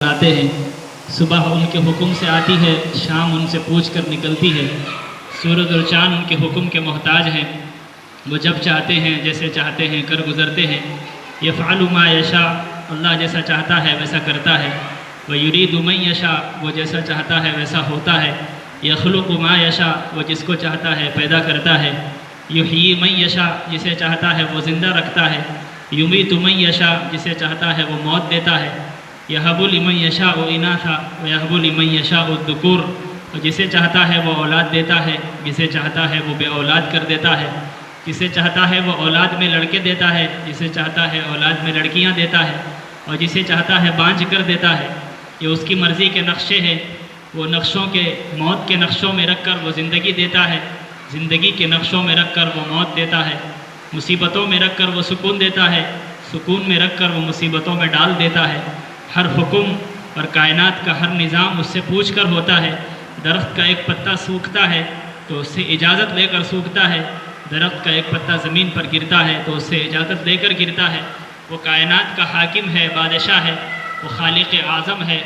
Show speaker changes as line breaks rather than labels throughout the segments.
آتے ہیں، صبح ان کے حکم سے آتی ہے، شام ان سے پوچھ کر نکلتی ہے۔ سورج اور چاند ان کے حکم کے محتاج ہیں، وہ جب چاہتے ہیں جیسے چاہتے ہیں کر گزرتے ہیں۔ یفعل ما یشاء، اللہ جیسا چاہتا ہے ویسا کرتا ہے۔ ویرید من یشاء، وہ جیسا چاہتا ہے ویسا ہوتا ہے۔ یخلق ما یشاء، وہ جس کو چاہتا ہے پیدا کرتا ہے۔ یحیی من یشاء، جسے چاہتا ہے وہ زندہ رکھتا ہے۔ یمیت من یشاء، جسے چاہتا ہے وہ موت دیتا ہے۔ یہب لمن یشاء اناثا ویہب لمن یشاء الذکور، اور جسے چاہتا ہے وہ اولاد دیتا ہے، جسے چاہتا ہے وہ بے اولاد کر دیتا ہے۔ جسے چاہتا ہے وہ اولاد میں لڑکے دیتا ہے، جسے چاہتا ہے اولاد میں لڑکیاں دیتا ہے، اور جسے چاہتا ہے بانجھ کر دیتا ہے۔ یہ اس کی مرضی کے نقشے ہیں، وہ نقشوں کے موت کے نقشوں میں رکھ کر وہ زندگی دیتا ہے، زندگی کے نقشوں میں رکھ کر وہ موت دیتا ہے۔ مصیبتوں میں رکھ کر وہ سکون دیتا ہے، سکون میں رکھ کر وہ مصیبتوں میں ڈال دیتا ہے۔ ہر حکم اور کائنات کا ہر نظام اس سے پوچھ کر ہوتا ہے۔ درخت کا ایک پتا سوکھتا ہے تو اس سے اجازت لے کر سوکھتا ہے، درخت کا ایک پتا زمین پر گرتا ہے تو اس سے اجازت لے کر گرتا ہے۔ وہ کائنات کا حاکم ہے، بادشاہ ہے، وہ خالق اعظم ہے۔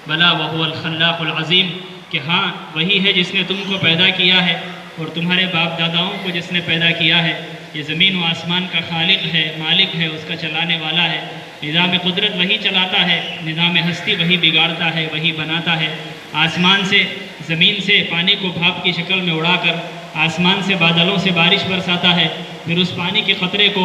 بلا وهو الخلاق العظیم، کہ ہاں وہی ہے جس نے تم کو پیدا کیا ہے اور تمہارے باپ داداؤں کو جس نے پیدا کیا ہے۔ یہ زمین و آسمان کا خالق ہے، مالک ہے، اس کا چلانے والا ہے۔ نظام قدرت وہی چلاتا ہے، نظام ہستی وہی بگاڑتا ہے، وہی بناتا ہے۔ آسمان سے، زمین سے پانی کو بھاپ کی شکل میں اڑا کر، آسمان سے بادلوں سے بارش برساتا ہے، پھر اس پانی کے قطرے کو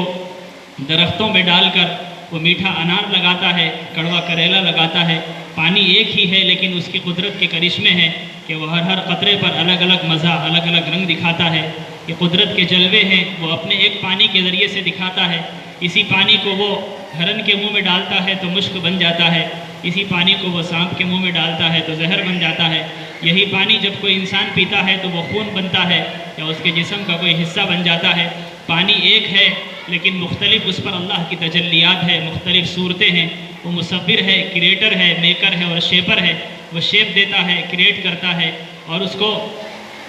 درختوں میں ڈال کر وہ میٹھا انار لگاتا ہے، کڑوا کریلا لگاتا ہے۔ پانی ایک ہی ہے لیکن اس کی قدرت کے کرشمے ہیں کہ وہ ہر قطرے پر الگ الگ مزہ، الگ الگ رنگ دکھاتا ہے۔ یہ قدرت کے جلوے ہیں، وہ اپنے ایک پانی کے ذریعے سے دکھاتا ہے۔ اسی پانی کو وہ ہرن کے منہ میں ڈالتا ہے تو مشک بن جاتا ہے، اسی پانی کو وہ سانپ کے منہ میں ڈالتا ہے تو زہر بن جاتا ہے۔ یہی پانی جب کوئی انسان پیتا ہے تو وہ خون بنتا ہے یا اس کے جسم کا کوئی حصہ بن جاتا ہے۔ پانی ایک ہے لیکن مختلف اس پر اللہ کی تجلیات ہے، مختلف صورتیں ہیں۔ وہ مصور ہے، کریٹر ہے، میکر ہے اور شیپر ہے۔ وہ شیپ دیتا ہے، کریٹ کرتا ہے اور اس کو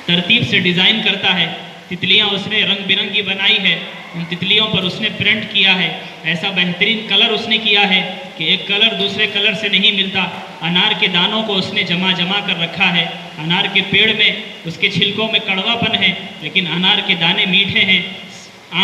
ترتیب سے ڈیزائن کرتا ہے۔ تتلیاں اس نے رنگ برنگی بنائی ہے، ان تتلیوں پر اس نے پرنٹ کیا ہے، ایسا بہترین کلر اس نے کیا ہے کہ ایک کلر دوسرے کلر سے نہیں ملتا۔ انار کے دانوں کو اس نے جمع کر رکھا ہے۔ انار کے پیڑ میں اس کے چھلکوں میں کڑوا پن ہے لیکن انار کے دانے میٹھے ہیں۔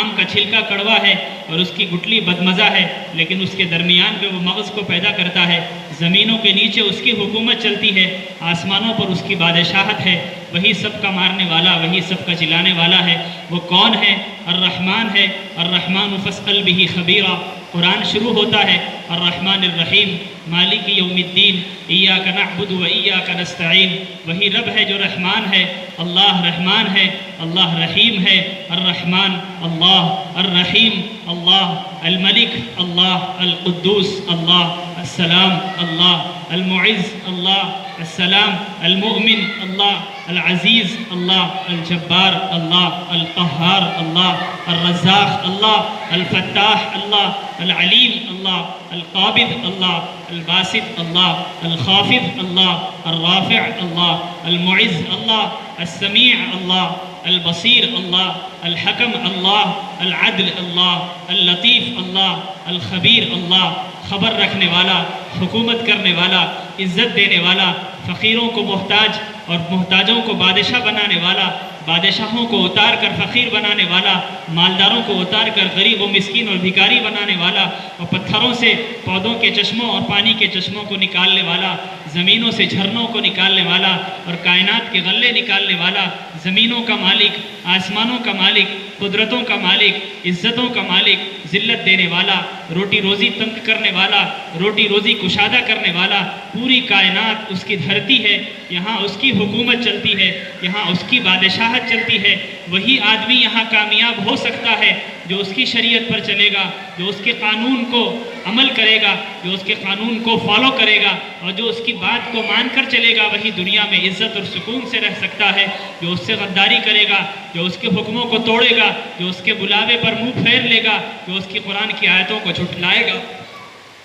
آم کا چھلکا کڑوا ہے اور اس کی گٹلی بدمزہ ہے لیکن اس کے درمیان میں وہ مغز کو پیدا کرتا ہے۔ زمینوں کے نیچے اس کی حکومت چلتی ہے، آسمانوں پر اس کی بادشاہت ہے۔ وہی سب کا مارنے والا، وہی سب کا چلانے والا ہے۔ وہ کون ہے؟ الرحمن ہے۔ الرحمن فاسأل بہ خبیرا۔ قرآن شروع ہوتا ہے الرحمن الرحیم مالک یوم الدین ایاک نعبد و ایاک نستعین۔ وہی رب ہے جو رحمان ہے، اللہ رحمان ہے، اللہ رحیم ہے۔ الرحمن اللہ، الرحیم اللہ، الملک اللہ، القدوس اللہ، السلام اللہ، المعز اللہ، السلام، المؤمن اللہ، العزیز اللہ، الجبار اللہ، القہار اللہ، الرزاق اللہ، الفتاح اللہ، العلیم اللہ، القابض اللہ، الباسط اللہ، الخافض اللہ، الرافع اللہ، المعز اللہ، السمیع اللہ، البصیر اللہ، الحکم اللہ، العدل اللہ، اللطیف اللہ، الخبیر اللہ۔ خبر رکھنے والا، حکومت کرنے والا، عزت دینے والا، فقیروں کو محتاج اور محتاجوں کو بادشاہ بنانے والا، بادشاہوں کو اتار کر فقیر بنانے والا، مالداروں کو اتار کر غریب و مسکین اور بھکاری بنانے والا، اور پتھروں سے پودوں کے چشموں اور پانی کے چشموں کو نکالنے والا، زمینوں سے جھرنوں کو نکالنے والا اور کائنات کے غلے نکالنے والا، زمینوں کا مالک، آسمانوں کا مالک، قدرتوں کا مالک، عزتوں کا مالک، ذلت دینے والا، روٹی روزی تنگ کرنے والا، روٹی روزی کشادہ کرنے والا۔ پوری کائنات اس کی دھرتی ہے، یہاں اس کی حکومت چلتی ہے، یہاں اس کی بادشاہت چلتی ہے۔ وہی آدمی یہاں کامیاب ہو سکتا ہے جو اس کی شریعت پر چلے گا، جو اس کے قانون کو عمل کرے گا، جو اس کے قانون کو فالو کرے گا اور جو اس کی بات کو مان کر چلے گا، وہی دنیا میں عزت اور سکون سے رہ سکتا ہے۔ جو اس سے غداری کرے گا، جو اس کے حکموں کو توڑے گا، جو اس کے بلاوے پر منہ پھیر لے گا، جو اس کی قرآن کی آیتوں کو جھٹلائے گا،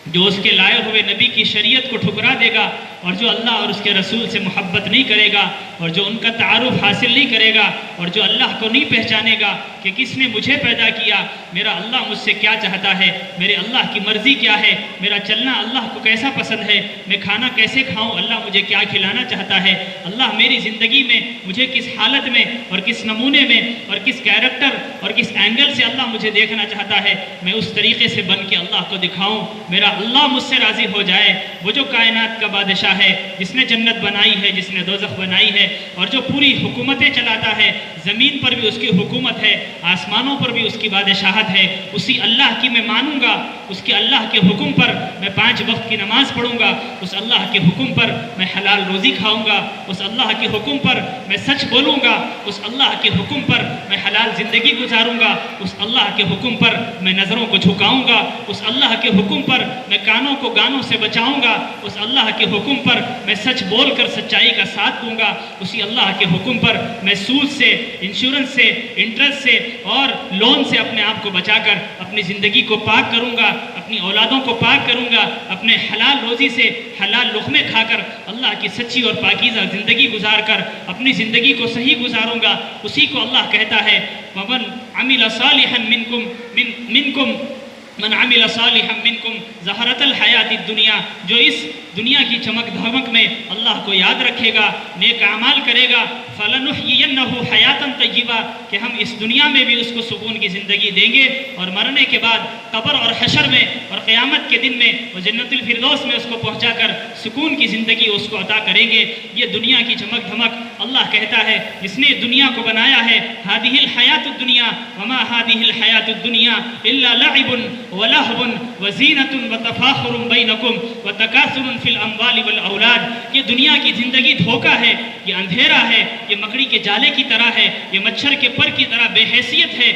جو اس کے لائے ہوئے نبی کی شریعت کو ٹھکرا دے گا، اور جو اللہ اور اس کے رسول سے محبت نہیں کرے گا اور جو ان کا تعارف حاصل نہیں کرے گا اور جو اللہ کو نہیں پہچانے گا کہ کس نے مجھے پیدا کیا، میرا اللہ مجھ سے کیا چاہتا ہے، میرے اللہ کی مرضی کیا ہے، میرا چلنا اللہ کو کیسا پسند ہے، میں کھانا کیسے کھاؤں، اللہ مجھے کیا کھلانا چاہتا ہے، اللہ میری زندگی میں مجھے کس حالت میں اور کس نمونے میں اور کس کیریکٹر اور کس اینگل سے اللہ مجھے دیکھنا چاہتا ہے، میں اس طریقے سے بن کے اللہ کو دکھاؤں، میرا اللہ مجھ سے راضی ہو جائے۔ وہ جو کائنات کا بادشاہ ہے، جس نے جنت بنائی ہے، جس نے دوزخ بنائی ہے اور جو پوری حکومتیں چلاتا ہے، زمین پر بھی اس کی حکومت ہے، آسمانوں پر بھی اس کی بادشاہت ہے، اسی اللہ کی میں مانوں گا، اس کے اللہ کے حکم پر میں 5 وقت کی نماز پڑھوں گا، اس اللہ کے حکم پر میں حلال روزی کھاؤں گا، اس اللہ کے حکم پر میں سچ بولوں گا، اس اللہ کے حکم پر میں حلال زندگی گزاروں گا، اس اللہ کے حکم پر میں نظروں کو جھکاؤں گا، اس اللہ کے حکم پر میں کانوں کو گانوں سے بچاؤں گا، اس اللہ کے حکم پر میں سچ بول کر سچائی کا ساتھ دوں گا، اسی اللہ کے حکم پر میں سود سے، انشورنس سے، انٹرسٹ سے اور لون سے اپنے آپ کو بچا کر اپنی زندگی کو پاک کروں گا، اپنی اولادوں کو پاک کروں گا، اپنے حلال روزی سے حلال لقمے کھا کر اللہ کی سچی اور پاکیزہ زندگی گزار کر اپنی زندگی کو صحیح گزاروں گا۔ اسی کو اللہ کہتا ہے وَمَنْ عَمِلَ صَالِحًا مِنْكُمْ من عمل صالحا منکم زہرت الحیات الدنیا، جو اس دنیا کی چمک دھمک میں اللہ کو یاد رکھے گا، نیک اعمال کرے گا، فَلَنُحْيِيَنَّهُ حَيَاةً طَيِّبَةً، کہ ہم اس دنیا میں بھی اس کو سکون کی زندگی دیں گے اور مرنے کے بعد قبر اور حشر میں اور قیامت کے دن میں وہ جنت الفردوس میں اس کو پہنچا کر سکون کی زندگی اس کو عطا کریں گے۔ یہ دنیا کی چمک دھمک اللہ کہتا ہے جس نے دنیا کو بنایا ہے، هذه الحیات الدنیا وما هذه الحیات الدنیا الا لعب ولہو وزینة وتفاخر بینکم وتکاثر فی الاموال والاولاد، یہ دنیا کی زندگی دھوکہ ہے، یہ اندھیرا ہے، یہ مکڑی کے جالے کی طرح ہے، یہ مچھر کے پر کی طرح بے حیثیت ہے،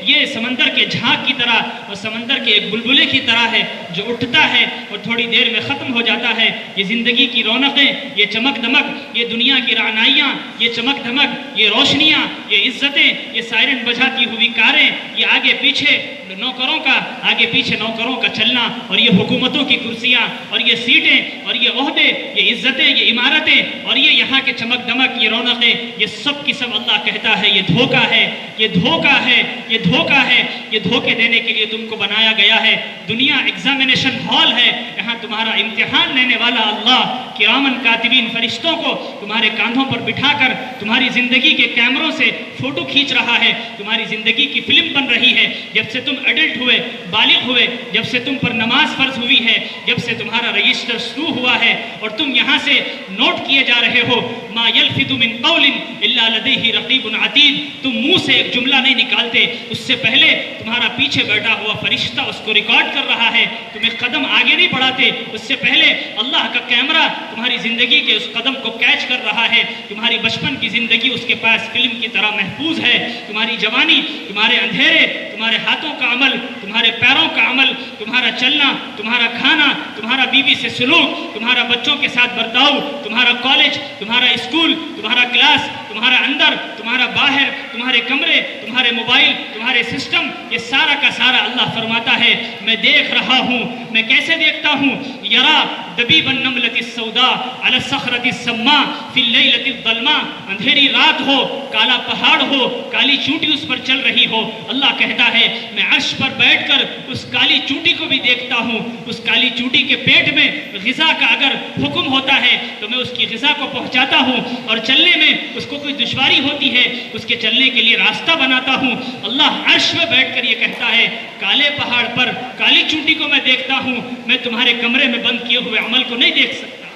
یہ سمندر کے جھانک کی طرح اور سمندر کے ایک بلبلے کی طرح ہے جو اٹھتا ہے اور تھوڑی دیر میں ختم ہو جاتا ہے۔ یہ زندگی کی رونقیں، یہ چمک دمک، یہ دنیا کی رعنائیاں، یہ چمک دمک، یہ روشنیاں، یہ عزتیں، یہ سائرن بجاتی ہوئی کاریں، یہ آگے پیچھے نوکروں کا چلنا اور یہ حکومتوں کی کرسیاں اور یہ سیٹیں اور یہ عہدے، یہ عزتیں، یہ عمارتیں اور یہ یہاں کے چمک دمک، یہ رونقیں، یہ سب کی سب اللہ کہتا ہے یہ دھوکہ ہے، یہ دھوکہ ہے، یہ دھوکہ ہے، یہ دھوکے دینے کے لیے تم کو بنایا گیا ہے۔ دنیا ایگزامینیشن ہال ہے، یہاں تمہارا امتحان لینے والا اللہ کرامن کاتبین فرشتوں کو تمہارے کاندھوں پر بٹھا کر تمہاری زندگی کے کیمروں سے فوٹو کھینچ رہا ہے، تمہاری زندگی کی فلم بن رہی ہے۔ جب سے تم ایڈلٹ ہوئے، بالغ ہوئے، جب سے تم پر نماز فرض ہوئی ہے، جب سے تمہارا رجسٹر شروع ہوا ہے اور تم یہاں سے نوٹ کیے جا رہے ہو، ما یلفظ من قول الا لدیہ رقیب عتید، تم منہ سے ایک جملہ نہیں نکالتے، اس سے پہلے تمہارا پیچھے بیٹھا ہوا فرشتہ اس کو ریکارڈ کر رہا ہے، تم ایک قدم آگے نہیں بڑھاتے، اس سے پہلے اللہ کا کیمرہ تمہاری زندگی کے اس قدم کو کیچ کر رہا ہے۔ تمہاری بچپن کی زندگی اس کے پاس فلم کی طرح محفوظ ہے، تمہاری جوانی، تمہارے اندھیرے، تمہارے ہاتھوں کا عمل، تمہارے پیروں کا عمل، تمہارا چلنا، تمہارا کھانا، تمہارا بیوی سے سلوک، تمہارا بچوں کے ساتھ برتاؤ، تمہارا کالج، تمہارا اسکول، تمہارا کلاس، تمہارا اندر، تمہارا باہر، تمہارے کمرے، تمہارے موبائل، تمہارے سسٹم، یہ سارا کا سارا اللہ فرماتا ہے میں دیکھ رہا ہوں۔ میں کیسے دیکھتا ہوں؟ یرا دبیب النملۃ السوداء علی الصخرۃ السماء فی اللیلۃ الظلماء، اندھیری رات ہو، کالا پہاڑ ہو، کالی چونٹی اس پر چل رہی ہو، اللہ کہتا ہے میں عرش پر بیٹھ کر اس کالی چونٹی کو بھی دیکھتا ہوں۔ اس کالی چونٹی کے پیٹ میں غذا کا اگر حکم ہوتا ہے تو میں اس کی غذا کو پہنچاتا ہوں، اور چلنے میں اس کو کوئی دشواری ہوتی ہے اس کے چلنے کے لیے راستہ بناتا ہوں۔ اللہ عرش میں بیٹھ کر یہ کہتا ہے کالے پہاڑ پر کالی چونٹی کو میں دیکھتا ہوں، میں تمہارے کمرے میں بند کیے ہوئے عمل کو نہیں دیکھ سکتا،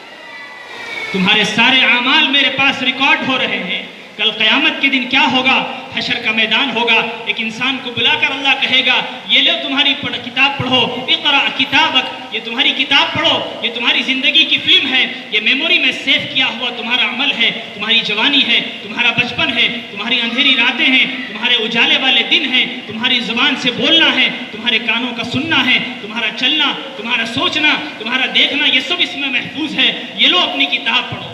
تمہارے سارے اعمال میرے پاس ریکارڈ ہو رہے ہیں۔ کل قیامت کے دن کیا ہوگا؟ حشر کا میدان ہوگا، ایک انسان کو بلا کر اللہ کہے گا یہ لو تمہاری کتاب پڑھو، اقرأ کتابک، یہ تمہاری کتاب پڑھو، یہ تمہاری زندگی کی فلم ہے، یہ میموری میں سیو کیا ہوا تمہارا عمل ہے، تمہاری جوانی ہے، تمہارا بچپن ہے، تمہاری اندھیری راتیں ہیں، تمہارے اجالے والے دن ہیں، تمہاری زبان سے بولنا ہے، تمہارے کانوں کا سننا ہے، تمہارا چلنا، تمہارا سوچنا، تمہارا دیکھنا، یہ سب اس میں محفوظ ہے، یہ لو اپنی کتاب پڑھو۔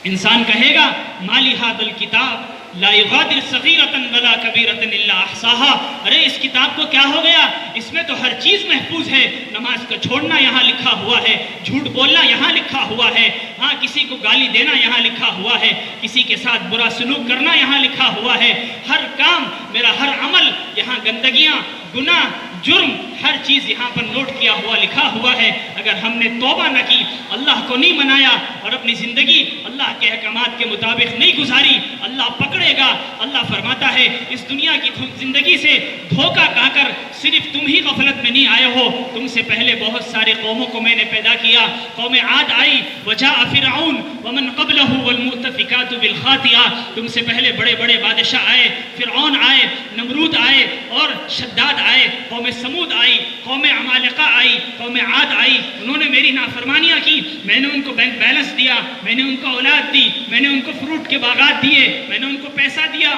انسان کہے گا مالی ہادل کتاب لا یغادر صغیرۃ ولا کبیرۃ الا احصاها، ارے اس کتاب کو کیا ہو گیا، اس میں تو ہر چیز محفوظ ہے، نماز کا چھوڑنا یہاں لکھا ہوا ہے، جھوٹ بولنا یہاں لکھا ہوا ہے، ہاں کسی کو گالی دینا یہاں لکھا ہوا ہے، کسی کے ساتھ برا سلوک کرنا یہاں لکھا ہوا ہے، ہر کام میرا، ہر عمل یہاں، گندگیاں، گناہ، جرم، ہر چیز یہاں پر نوٹ کیا ہوا لکھا ہوا ہے۔ اگر ہم نے توبہ نہ کی، اللہ کو نہیں منایا اور اپنی زندگی اللہ کے احکامات کے مطابق نہیں گزاری، اللہ پکڑے گا۔ اللہ فرماتا ہے اس دنیا کی زندگی سے دھوکہ کھا کر صرف تم ہی غفلت میں نہیں آئے ہو، تم سے پہلے بہت سارے قوموں کو میں نے پیدا کیا۔ قوم عاد آئی، وجاء فرعون ومن قبلہ والمؤتفکات بالخاطئہ، تم سے پہلے بڑے بڑے بادشاہ آئے، فرعون آئے، نمرود آئے اور شداد آئے، قوم سمود آئی، قوم عمالقہ آئی، قوم عاد آئی، انہوں نے میری نافرمانیاں کی، میں نے ان کو بینک بیلنس دیا، میں نے ان کو اولاد دی، میں نے ان کو فروٹ کے باغات دیے، میں نے ان کو پیسہ دیا،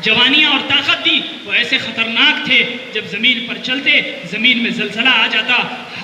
جوانیاں اور طاقت دی، وہ ایسے خطرناک تھے جب زمین پر چلتے زمین میں زلزلہ آ جاتا،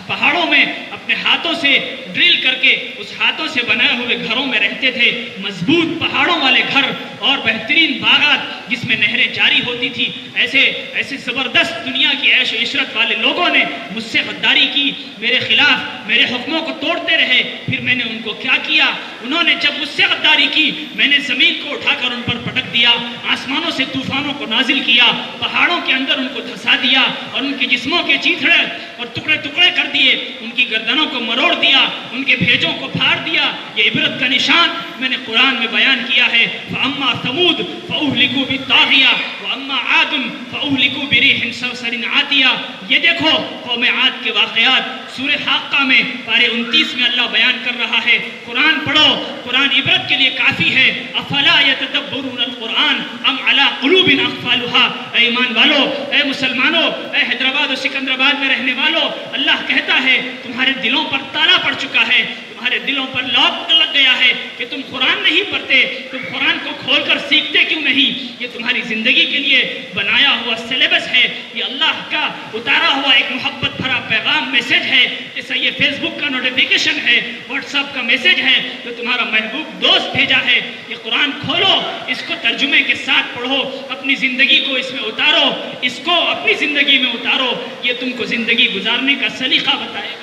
پہاڑوں میں اپنے ہاتھوں سے ڈرل کر کے اس ہاتھوں سے بنائے ہوئے گھروں میں رہتے تھے، مضبوط پہاڑوں والے گھر اور بہترین باغات جس میں نہریں جاری ہوتی تھی، ایسے زبردست دنیا کی عیش و عشرت والے لوگوں نے مجھ سے غداری کی، میرے خلاف میرے حکموں کو توڑتے رہے۔ پھر میں نے ان کو کیا کیا، انہوں نے جب مجھ سے غداری کی میں نے زمین کو اٹھا کر ان پر پٹک دیا، آسمانوں سے طوفانوں کو نازل کیا، پہاڑوں کے اندر ان کو دھسا دیا اور ان کے جسموں کے چیتھڑے اور ٹکڑے ٹکڑے کر دیے، ان کی گردنوں کو مروڑ دیا، ان کے بھیجوں کو پھاڑ دیا۔ یہ عبرت کا نشان میں نے قرآن میں بیان کیا ہے۔ فَأَمَّا ثَمُودُ فَأُهْلِكُوا بِالطَّاغِيَةِ وَأَمَّا عَادٌ فَأُهْلِكُوا بِرِيحٍ صَرْصَرٍ عَاتِيَةٍ۔ یہ دیکھو قوم عاد کے واقعات سورہ حاقہ میں پارے 29 میں اللہ بیان کر رہا ہے۔ قرآن پڑھو، قرآن عبرت کے لیے کافی ہے۔ افلا یتدبرون القرآن ام علی قلوب اقفالها۔ اے ایمان والو، اے مسلمانوں، اے حیدرآباد اور سکندرآباد میں رہنے والوں، اللہ کہتا ہے تمہارے دلوں پر تالا پڑ چکا ہے، تمہارے دلوں پر لاک لگ گیا ہے کہ تم قرآن نہیں پڑھتے، تم قرآن کو کھول کر سیکھتے کیوں نہیں؟ یہ تمہاری زندگی کے لیے بنایا ہوا سلیبس ہے، یہ اللہ کا اتارا ہوا ایک محبت بھرا پیغام میسج ہے، جیسا یہ فیس بک کا نوٹیفیکیشن ہے، واٹس ایپ کا میسج ہے جو تمہارا محبوب دوست بھیجا ہے۔ یہ قرآن کھولو، اس کو ترجمے کے ساتھ پڑھو، اپنی زندگی کو اس میں اتارو، اس کو اپنی زندگی میں اتارو، یہ تم کو زندگی گزارنے کا سلیقہ بتائے گا۔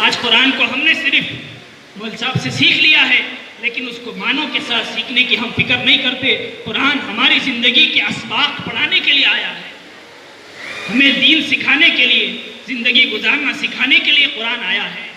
آج قرآن کو ہم نے صرف مول صاحب سے سیکھ لیا ہے، لیکن اس کو معنوں کے ساتھ سیکھنے کی ہم فکر نہیں کرتے۔ قرآن ہماری زندگی کے اسباق پڑھانے کے لیے آیا ہے، ہمیں دین سکھانے کے لیے، زندگی گزارنا سکھانے کے لیے قرآن آیا ہے۔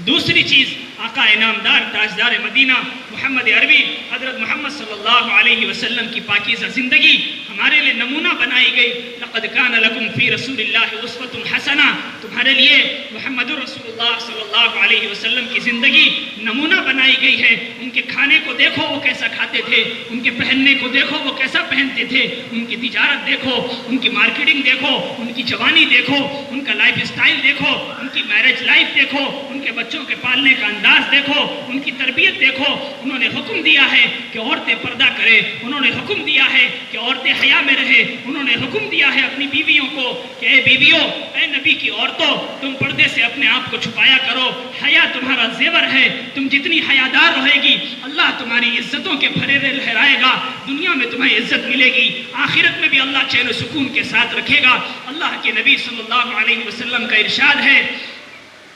دوسری چیز، آقا انعامدار تاجدار مدینہ محمد عربی حضرت محمد صلی اللہ علیہ وسلم کی پاکیزہ زندگی ہمارے لیے نمونہ بنائی گئی۔ لقد کان لکم فی رسول اللہ اسوۃ حسنہ، تمہارے لیے محمد رسول اللہ صلی اللہ علیہ وسلم کی زندگی نمونہ بنائی گئی ہے۔ ان کے کھانے کو دیکھو وہ کیسا کھاتے تھے، ان کے پہننے کو دیکھو وہ کیسا پہنتے تھے، ان کی تجارت دیکھو، ان کی مارکیٹنگ دیکھو، ان کی جوانی دیکھو، ان کا لائف اسٹائل دیکھو، ان کی میرج لائف دیکھو، ان کے بچوں کے پالنے کا انداز دیکھو، ان کی تربیت دیکھو۔ انہوں نے حکم دیا ہے کہ عورتیں پردہ کرے، انہوں نے حکم دیا ہے کہ عورتیں حیا میں رہے، انہوں نے حکم دیا ہے اپنی بیویوں کو کہ اے بیویوں، اے نبی کی عورتوں، تم پردے سے اپنے آپ کو چھپایا کرو، حیا تمہارا زیور ہے، تم جتنی حیادار رہے گی اللہ تمہاری عزتوں کے پھریرے لہرائے گا، دنیا میں تمہیں عزت ملے گی، آخرت میں بھی اللہ چین و سکون کے ساتھ رکھے گا۔ اللہ کے نبی صلی اللہ علیہ وسلم کا ارشاد ہے،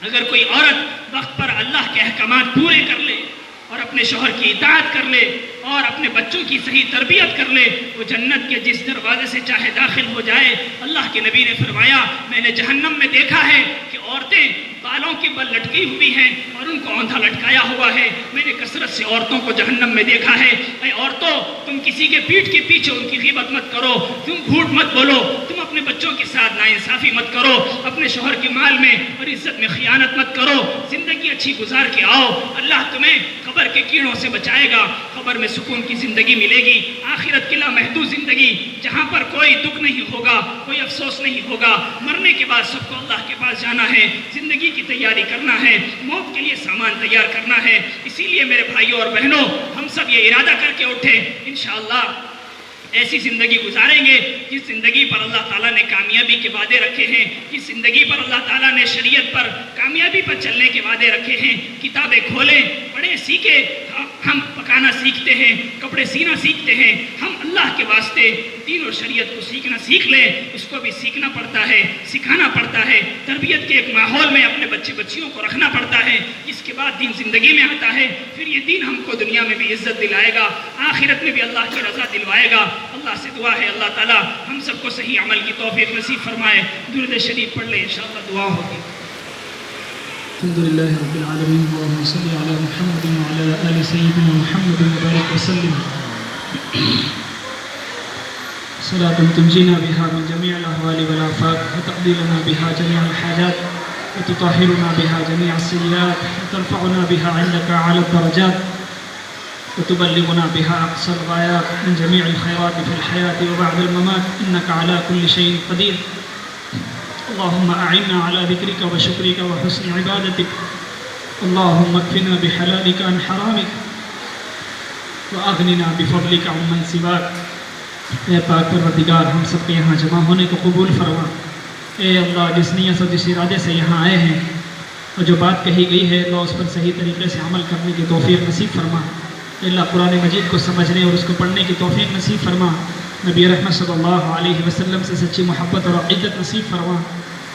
اگر کوئی عورت وقت پر اللہ کے احکامات پورے کر لے اور اپنے شوہر کی اطاعت کر لے اور اپنے بچوں کی صحیح تربیت کر لے، وہ جنت کے جس دروازے سے چاہے داخل ہو جائے۔ اللہ کے نبی نے فرمایا، میں نے جہنم میں دیکھا ہے کہ عورتیں بالوں کے بل لٹکی ہوئی ہیں اور ان کو اوندھا لٹکایا ہوا ہے، میں نے کثرت سے عورتوں کو جہنم میں دیکھا ہے۔ اے عورتوں، تم کسی کے پیٹھ کے پیچھے ان کی غیبت مت کرو، تم جھوٹ مت بولو، تم اپنے بچوں کے ساتھ ناانصافی مت کرو، اپنے شوہر کے مال میں اور عزت میں خیانت مت کرو، زندگی اچھی گزار کے آؤ، اللہ تمہیں قبر کے کیڑوں سے بچائے گا، قبر میں سکون کی زندگی ملے گی، آخرت کی لامحدود زندگی جہاں پر کوئی دکھ نہیں ہوگا، کوئی افسوس نہیں ہوگا، مرنے کے بعد سب کو اللہ کے پاس جانا ہے، زندگی کی تیاری کرنا ہے، موت کے لیے سامان تیار کرنا ہے۔ اسی لیے میرے بھائیوں اور بہنوں، ہم سب یہ ارادہ کر کے اٹھیں، انشاءاللہ ایسی زندگی گزاریں گے جس زندگی پر اللہ تعالیٰ نے کامیابی کے وعدے رکھے ہیں، جس زندگی پر اللہ تعالیٰ نے شریعت پر کامیابی پر چلنے کے وعدے رکھے ہیں۔ کتابیں کھولیں، پڑھیں، سیکھیں، ہم پکانا سیکھتے ہیں، کپڑے سینا سیکھتے ہیں، ہم اللہ کے واسطے دین اور شریعت کو سیکھنا سیکھ لیں، اس کو بھی سیکھنا پڑتا ہے، سکھانا پڑتا ہے، تربیت کے ایک ماحول میں اپنے بچیوں کو رکھنا پڑتا ہے، اس کے بعد دین زندگی میں آتا ہے، پھر یہ دین ہم کو دنیا میں بھی عزت دلائے گا، آخرت میں بھی اللہ کی رضا دلوائے گا۔ اللہ سے دعا ہے اللہ تعالیٰ ہم سب کو صحیح عمل کی توفیق نصیب فرمائے۔ درود شریف پڑھ لیں، انشاءاللہ دعا ہوگی۔
الحمدللہ رب العالمین، اللہم صلی علی محمد وعلی آل سیدنا محمد وبارک وسلم، صلاة تنجینا بها من جمیع الاحوال والآفات وتقضی لنا بها جمیع الحاجات وتطهرنا بها جميع السيئات وترفعنا بها عندك أعلى الدرجات وتبلغنا بها أقصى الغايات من جميع الخيرات في الحياة وبعد الممات إنك على كل شيء قدير۔ اللهم أعنا على ذكرك وشكرك وحسن عبادتك، اللهم اكفنا بحلالك عن حرامك وأغننا بفضلك عمن سواك۔ اے پاک پروردگار، ہم سب کے یہاں جمع ہونے کو قبول فرما۔ اے اللہ، جس نیت اور جس ارادے سے یہاں آئے ہیں اور جو بات کہی گئی ہے اللہ اس پر صحیح طریقے سے عمل کرنے کی توفیق نصیب فرما۔ اے اللہ، قرآن مجید کو سمجھنے اور اس کو پڑھنے کی توفیق نصیب فرما۔ نبی رحمت صلی اللہ علیہ وسلم سے سچی محبت اور عقیدت نصیب فرما۔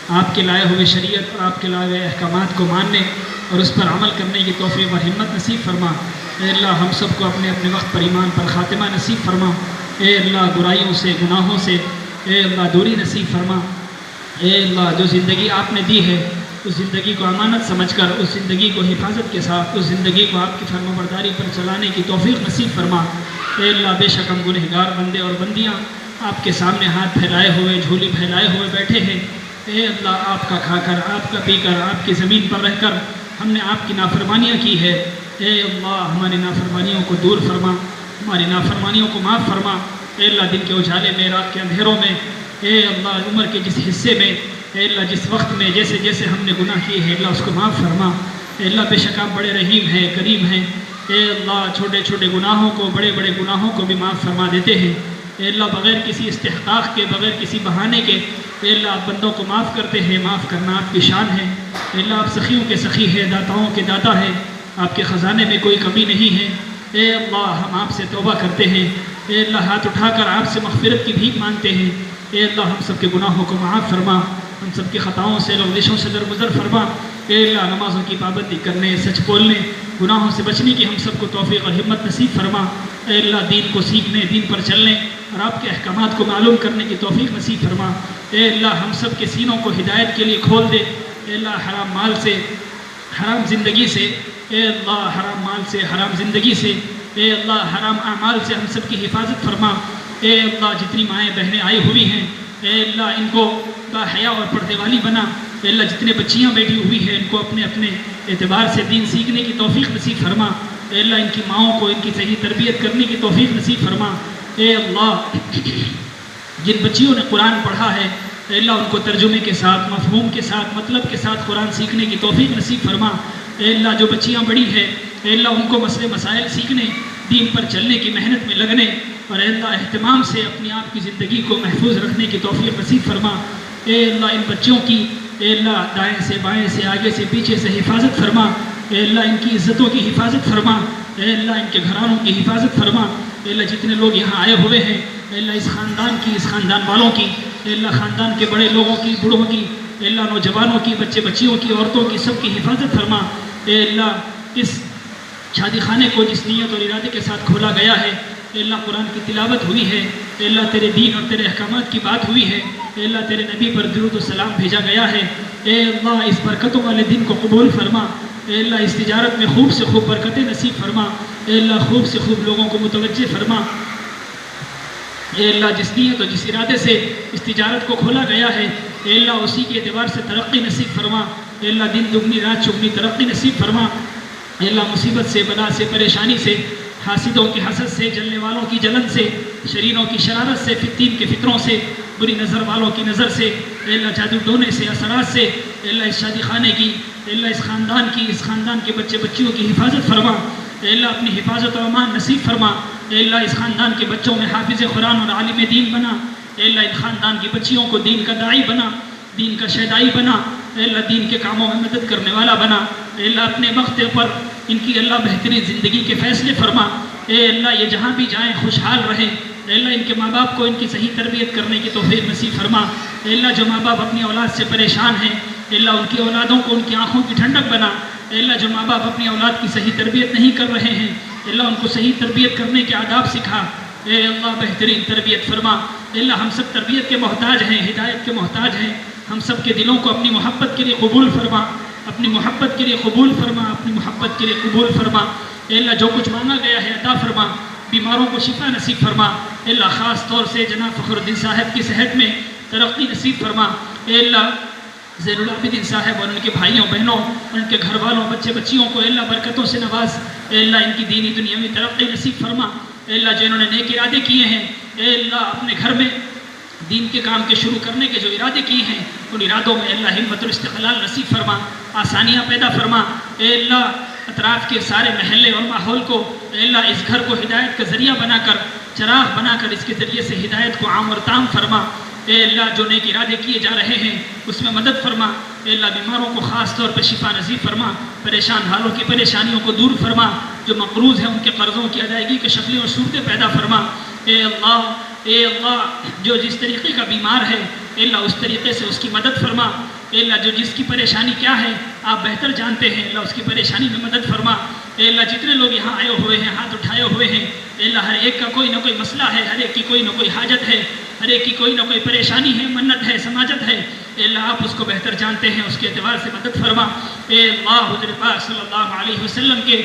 آپ کے لائے ہوئے شریعت اور آپ کے لائے ہوئے احکامات کو ماننے اور اس پر عمل کرنے کی توفیق اور ہمت نصیب فرما۔ اے اللہ، ہم سب کو اپنے اپنے وقت پر ایمان پر خاتمہ نصیب فرما۔ اے اللہ، برائیوں سے، گناہوں سے اے اللہ دوری نصیب فرما۔ اے اللہ، جو زندگی آپ نے دی ہے اس زندگی کو امانت سمجھ کر اس زندگی کو حفاظت کے ساتھ اس زندگی کو آپ کی فرما برداری پر چلانے کی توفیق نصیب فرما۔ اے اللہ، بے شک ہم گنہگار بندے اور بندیاں آپ کے سامنے ہاتھ پھیلائے ہوئے، جھولی پھیلائے ہوئے بیٹھے ہیں۔ اے اللہ، آپ کا کھا کر، آپ کا پی کر، آپ کی زمین پر رہ کر ہم نے آپ کی نافرمانیاں کی ہے۔ اے اللہ، ہماری نافرمانیوں کو دور فرما، ہماری نافرمانیوں کو معاف فرما۔ اے اللہ، دن کے اجالے میں، رات کے اندھیروں میں، اے اللہ، عمر کے جس حصے میں، اے اللہ، جس وقت میں جیسے جیسے ہم نے گناہ کیے ہیں اللہ اس کو معاف فرما۔ اے اللہ، بے شک آپ بڑے رحیم ہیں، کریم ہیں۔ اے اللہ، چھوٹے چھوٹے گناہوں کو، بڑے بڑے گناہوں کو بھی معاف فرما دیتے ہیں۔ اے اللہ، بغیر کسی استحقاق کے، بغیر کسی بہانے کے اے اللہ آپ بندوں کو معاف کرتے ہیں۔ معاف کرنا آپ کی شان ہے۔ اے اللہ، آپ سخیوں کے سخی ہے، داتاؤں کے داتا ہے، آپ کے خزانے میں کوئی کمی نہیں ہے۔ اے اللہ، ہم آپ سے توبہ کرتے ہیں۔ اے اللہ، ہاتھ اٹھا کر آپ سے مغفرت کی بھیک مانگتے ہیں۔ اے اللہ، ہم سب کے گناہوں کو معاف فرما، ہم سب کی خطاؤں سے، لغزشوں سے درگزر فرما۔ اے اللہ، نمازوں کی پابندی کرنے، سچ بولنے، گناہوں سے بچنے کی ہم سب کو توفیق اور ہمت نصیب فرما۔ اے اللہ، دین کو سیکھنے، دین پر چلنے اور آپ کے احکامات کو معلوم کرنے کی توفیق نصیب فرما۔ اے اللہ، ہم سب کے سینوں کو ہدایت کے لیے کھول دے۔ اے اللہ، حرام مال سے، حرام زندگی سے، اے اللہ، حرام مال سے، حرام زندگی سے، اے اللہ، حرام اعمال سے ہم سب کی حفاظت فرما۔ اے اللہ، جتنی مائیں بہنیں آئی ہوئی ہیں اے اللہ، ان کو باحیا اور پردے والی بنا۔ اے اللہ، جتنے بچیاں بیٹھی ہوئی ہیں ان کو اپنے اپنے اعتبار سے دین سیکھنے کی توفیق نصیب فرما۔ اے اللہ، ان کی ماؤں کو ان کی صحیح تربیت کرنے کی توفیق نصیب فرما۔ اے اللہ، جن بچیوں نے قرآن پڑھا ہے اے اللہ، ان کو ترجمے کے ساتھ، مفہوم کے ساتھ، مطلب کے ساتھ قرآن سیکھنے کی توفیق نصیب فرما۔ اے اللہ، جو بچیاں بڑی ہیں اے اللہ، ان کو مسئلے مسائل سیکھنے، دین پر چلنے کی محنت میں لگنے اور اے اللہ اہتمام سے اپنی آپ کی زندگی کو محفوظ رکھنے کی توفیق نصیب فرما۔ اے اللہ، ان بچوں کی اے اللہ دائیں سے، بائیں سے، آگے سے، پیچھے سے حفاظت فرما۔ اے اللہ، ان کی عزتوں کی حفاظت فرما۔ اے اللہ، ان کے گھرانوں کی حفاظت فرما۔ اے اللہ، جتنے لوگ یہاں آئے ہوئے ہیں اے اللہ، اس خاندان کی، اس خاندان والوں کی، اے اللہ خاندان کے بڑے لوگوں کی، بوڑھوں کی، اے اللہ نوجوانوں کی، بچے بچیوں کی، عورتوں کی، سب کی حفاظت فرما۔ اے اللہ، اس شادی خانے کو جس نیت اور ارادے کے ساتھ کھولا گیا ہے اے اللہ، قرآن کی تلاوت ہوئی ہے اے اللہ، تیرے دین اور تیرے احکامات کی بات ہوئی ہے اے اللہ، تیرے نبی پر درود و سلام بھیجا گیا ہے اے اللہ، اس برکتوں والے دن کو قبول فرما۔ اے اللہ، اس تجارت میں خوب سے خوب برکتیں نصیب فرما۔ اے اللہ، خوب سے خوب لوگوں کو متوجہ فرما۔ اے اللہ، جس نیت اور جس ارادے سے اس تجارت کو کھولا گیا ہے اے اللہ، اسی کے اعتبار سے ترقی نصیب فرما۔ اے اللہ، دن دگنی رات چگنی ترقی نصیب فرما۔ اے اللہ، مصیبت سے، بلا سے، پریشانی سے، حاسدوں کے حسد سے، جلنے والوں کی جلن سے، شریروں کی شرارت سے، فتین کے فطروں سے، بری نظر والوں کی نظر سے، اے اللہ جادو ٹونے سے، اثرات سے، اے اللہ اس شادی خانے کی، اے اللہ اس خاندان کی، اس خاندان کے بچے بچیوں کی حفاظت فرما۔ اے اللہ، اپنی حفاظت و امان نصیب فرما۔ اے اللہ، اس خاندان کے بچوں میں حافظ قرآن اور عالم دین بنا۔ اے اللہ، ان خاندان کی بچیوں کو دین کا داعی بنا، دین کا شیدائی بنا۔ اے اللہ، دین کے کاموں میں مدد کرنے والا بنا۔ اے اللہ اپنے وقت پر ان کی اللہ بہترین زندگی کے فیصلے فرما، اے اللہ یہ جہاں بھی جائیں خوشحال رہیں، اے اللہ ان کے ماں باپ کو ان کی صحیح تربیت کرنے کی توفیق نصیب فرما، اے اللہ جو ماں باپ اپنی اولاد سے پریشان ہیں، اے اللہ ان کی اولادوں کو ان کی آنکھوں کی ٹھنڈک بنا، اے اللہ جو ماں باپ اپنی اولاد کی صحیح تربیت نہیں کر رہے ہیں، اے اللہ ان کو صحیح تربیت کرنے کے آداب سکھا، اے اللہ بہترین تربیت فرما، اے اللہ ہم سب تربیت کے محتاج ہیں، ہدایت کے محتاج ہیں، ہم سب کے دلوں کو اپنی محبت کے لیے قبول فرما، اپنی محبت کے لیے قبول فرما، اپنی محبت کے لیے قبول فرما، اے اللہ جو کچھ مانگا گیا ہے عطا فرما، بیماروں کو شفا نصیب فرما، اے اللہ خاص طور سے جناب فخر الدین صاحب کی صحت میں ترقی نصیب فرما، اے اللہ زین العابدین صاحب اور ان کے بھائیوں بہنوں اور ان کے گھر والوں بچے بچیوں کو اے اللہ برکتوں سے نواز، اے اللہ ان کی دینی دنیا میں ترقی نصیب فرما، اے اللہ جو انہوں نے نیک ارادے کیے ہیں، اے اللہ اپنے گھر میں دین کے کام کے شروع کرنے کے جو ارادے کیے ہیں ان ارادوں میں اللہ ہمت اور استقلال نصیب فرما، آسانیاں پیدا فرما، اے اللہ اطراف کے سارے محلے اور ماحول کو اے اللہ اس گھر کو ہدایت کا ذریعہ بنا کر، چراغ بنا کر اس کے ذریعے سے ہدایت کو عام اور تام فرما، اے اللہ جو نیک ارادے کیے جا رہے ہیں اس میں مدد فرما، اے اللہ بیماروں کو خاص طور پر شفا نصیب فرما، پریشان حالوں کی پریشانیوں کو دور فرما، جو مقروض ہیں ان کے قرضوں کی ادائیگی کے شکلیں اور صورتیں پیدا فرما، اے اللہ جو جس طریقے کا بیمار ہے اے اللہ اس طریقے سے اس کی مدد فرما، اے اللہ جو جس کی پریشانی کیا ہے آپ بہتر جانتے ہیں، اللہ اس کی پریشانی میں مدد فرما، اے اللہ جتنے لوگ یہاں آئے ہوئے ہیں ہاتھ اٹھائے ہوئے ہیں، اے اللہ ہر ایک کا کوئی نہ کوئی مسئلہ ہے، ہر ایک کی کوئی نہ کوئی حاجت ہے، ہر ایک کی کوئی نہ کوئی پریشانی ہے، منت ہے، سماجت ہے، اے اللہ آپ اس کو بہتر جانتے ہیں، اس کے اعتبار سے مدد فرما، اے اللہ حضور پاک صلی اللہ علیہ وسلم کے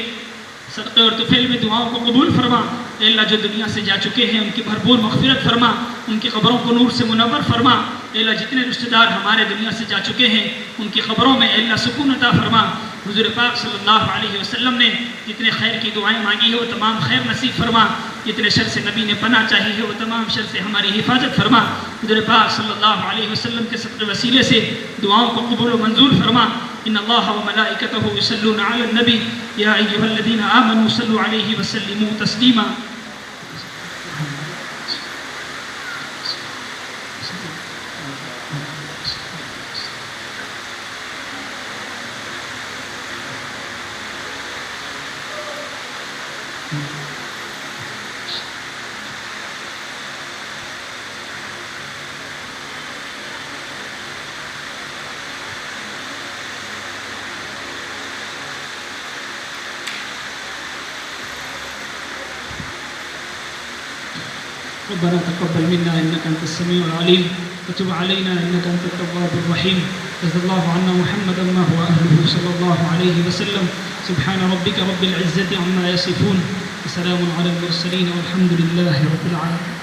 صدقے اور طفیل میں دعاؤں کو قبول فرما، اے اللہ جو دنیا سے جا چکے ہیں ان کی بھرپور مغفرت فرما، ان کی قبروں کو نور سے منور فرما، اے اللہ جتنے رشتہ دار ہمارے دنیا سے جا چکے ہیں ان کی قبروں میں اے اللہ سکون عطا فرما، حضور پاک صلی اللہ علیہ وسلم نے جتنے خیر کی دعائیں مانگی ہے وہ تمام خیر نصیب فرما، جتنے شر سے نبی نے پناہ چاہی ہے وہ تمام شر سے ہماری حفاظت فرما، حضور پاک صلی اللہ علیہ وسلم کے صدقے وسیلے سے دعاؤں کو قبول و منظور فرما، ان اللہ و ملائکتہ یصلون علی النبی یا ایھا الذین آمنوا صلوا علیہ وسلموا تسلیما۔ ربنا تقبل منا انك انت السميع العليم وتب علينا انك انت التواب الرحيم، جزا الله عنا محمدا ما هو اهله صلى الله عليه وسلم، سبحان ربك رب العزة عما يصفون وسلام على المرسلين والحمد لله رب العالمين۔